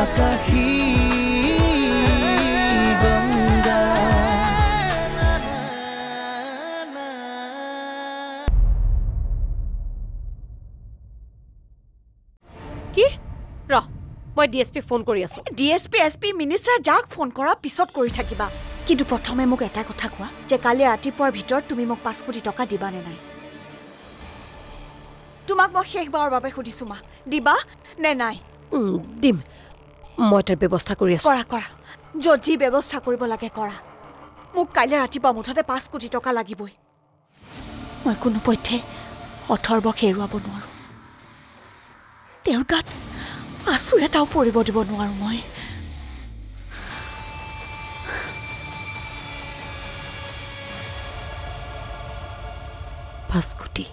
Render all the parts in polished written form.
আকাশী গংগা কি ৰহ মই ডিএসপি ফোন কৰি আছো ডিএসপি এসপি মিনিষ্টাৰ যাক ফোন কৰা পিছত কৰি থাকিবা কিন্তু প্ৰথমে মোক এটা কথা কোৱা যে কালি ৰাতিপুৱাৰ ভিতৰত তুমি মোক 5 কোটি টকা দিবা নে নাই তোমাক মই শেষবাৰৰ বাবে সুধিছো মা দিবা নে নাই দিম মই তাৰ ব্যৱস্থা কৰি আছো কৰা কৰা যদি ব্যৱস্থা কৰিব লাগে কৰা মোক কালি ৰাতিপুৱা মুঠতে 5 কোটি টকা লাগিবই মই কোনো পথে অথৰ্বক হেৰুৱাব নোৱাৰো তেওঁৰ গাত আঁচু এটাও পৰিব দিব নোৱাৰো মই 5 কোটি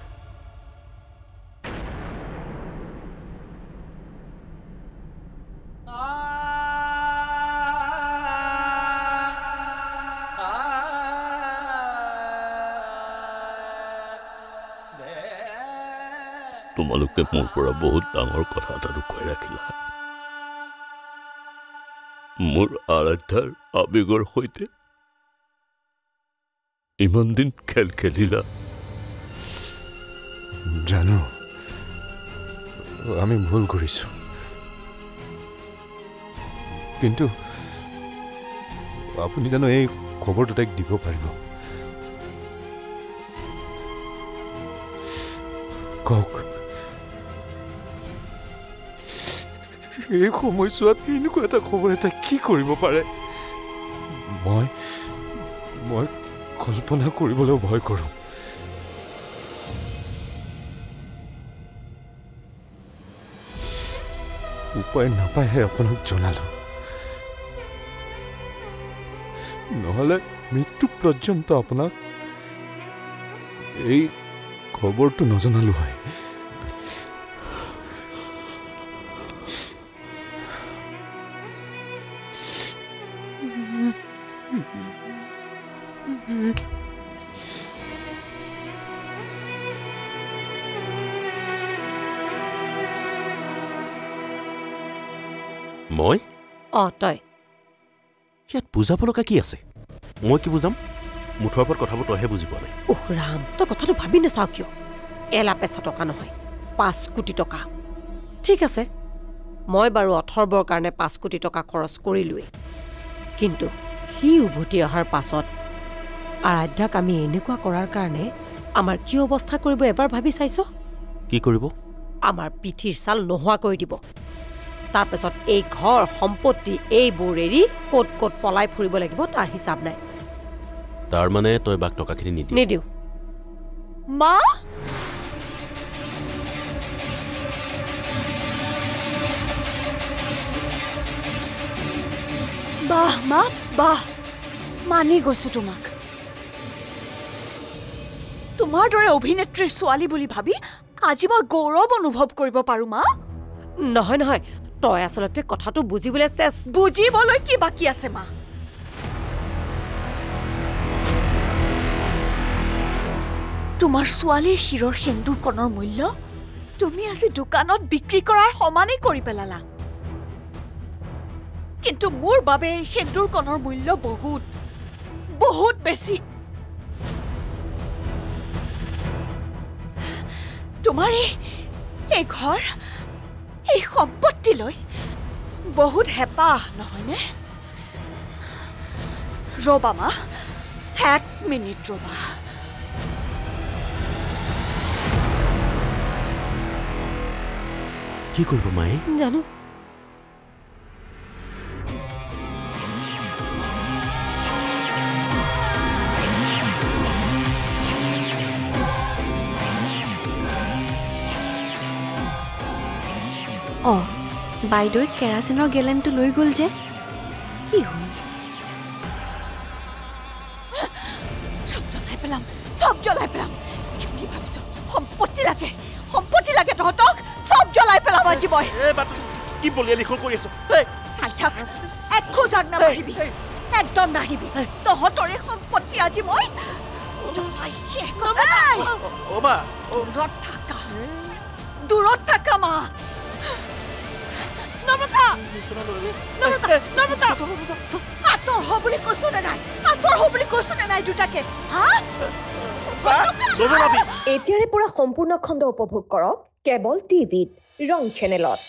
তোমালোকে মোৰ পৰা বহুত ডাঙৰ কথা এটা লুকুৱাই ৰাখিলা মোৰ আৰাধ্যাৰ আবেগৰ সৈতে ইমান দিন খেল খেলিলা জানো আমি ভুল কৰিছো কিন্তু আপুনি জানো এই খবৰটো তাইক দিব পাৰিব কওক এই সময়ছোৱাত এনেকুৱা এটা খবৰ এটা কি কৰিব পাৰে মই কল্পনা কৰিবলৈও ভয় কৰোঁ উপায় নাপায়হে আপোনাক জনালো নহ'লে মৃত্যু পৰ্যন্ত আপোনাক এই খবৰটো নজনালো হয় মই তই ইয়াত বুজাব লগা কি আছে মই কি বুজাম মুঠৰ ওপৰত কথাবোৰ তইহে বুজি পোৱা নাই ৰাম তই কথাটো ভাবি নাচাও কিয় এলা পেচা টকা নহয় 5 কোটি টকা ঠিক আছে মই বাৰু অথৰ্বৰ কাৰণে 5 কোটি টকা খৰচ কৰিলোৱে কিন্তু সি উভতি অহাৰ পাছত আৰাধ্যাক আমি এনেকুৱা কৰাৰ কাৰণে আমাৰ কি অৱস্থা কৰিব এবাৰ ভাবি চাইছ কি কৰিব আমাৰ পিঠিৰ ছাল নোহোৱা কৰি দিব তাৰপিছত এই ঘৰ সম্পত্তি এইবোৰ এৰি ক'ত ক'ত পলাই ফুৰিব লাগিব তাৰ হিচাপ নাই তাৰ মানে তই বাক টকাখিনি নিদিও মা বাহ মা বাহ মানি গৈছো তোমাক তোমাৰ দৰে অভিনেত্ৰীৰ ছোৱালী বুলি ভাবি আজি মই গৌৰৱ অনুভৱ কৰিব পাৰো মা নহয় নহয় তই আসলতে কথাটো বুজিবলৈ বুজিবলৈ কি বাকি আছে মা তোমাৰ ছোৱালীৰ শিৰৰ সেন্দুৰ কণৰ মূল্য তুমি আজি দোকানত বিক্ৰী কৰাৰ সমানেই কৰি পেলালা কিন্তু মোৰ বাবে এই সেন্দুৰ কণৰ মূল্য বহুত বহুত বেছি তোমাৰ এই ঘৰ এই সম্পত্তি লৈ বহুত হেঁপাহ নহয়নে ৰবা মা 1 মিনিট ৰবা কি কৰিব মায়ে জানো বাইদেউক কেৰাচিনৰ গেলেনটো লৈ গ'ল যে কি হ'ল সব জ্বলাই পেলাম কি ভাবিছ সম্পত্তি লাগে তহঁতক সব জ্বলাই পেলাম আজি মই কি বলিয়া লিখন কৰি আছো একো জাগ নাবাঢ়িবি একদম নাহিবি তহঁতৰে সম্পত্তি আজি মই দূৰত থাকা মা নমতা নমতা আঁতৰ হ বুলি কৈছো নে নাই আঁতৰ হ বুলি কৈছো নে নাই দুটাকে হা এতিয়াৰে পৰা সম্পূৰ্ণ খণ্ড উপভোগ কৰক কেবল টিভিত ৰং চেনেলত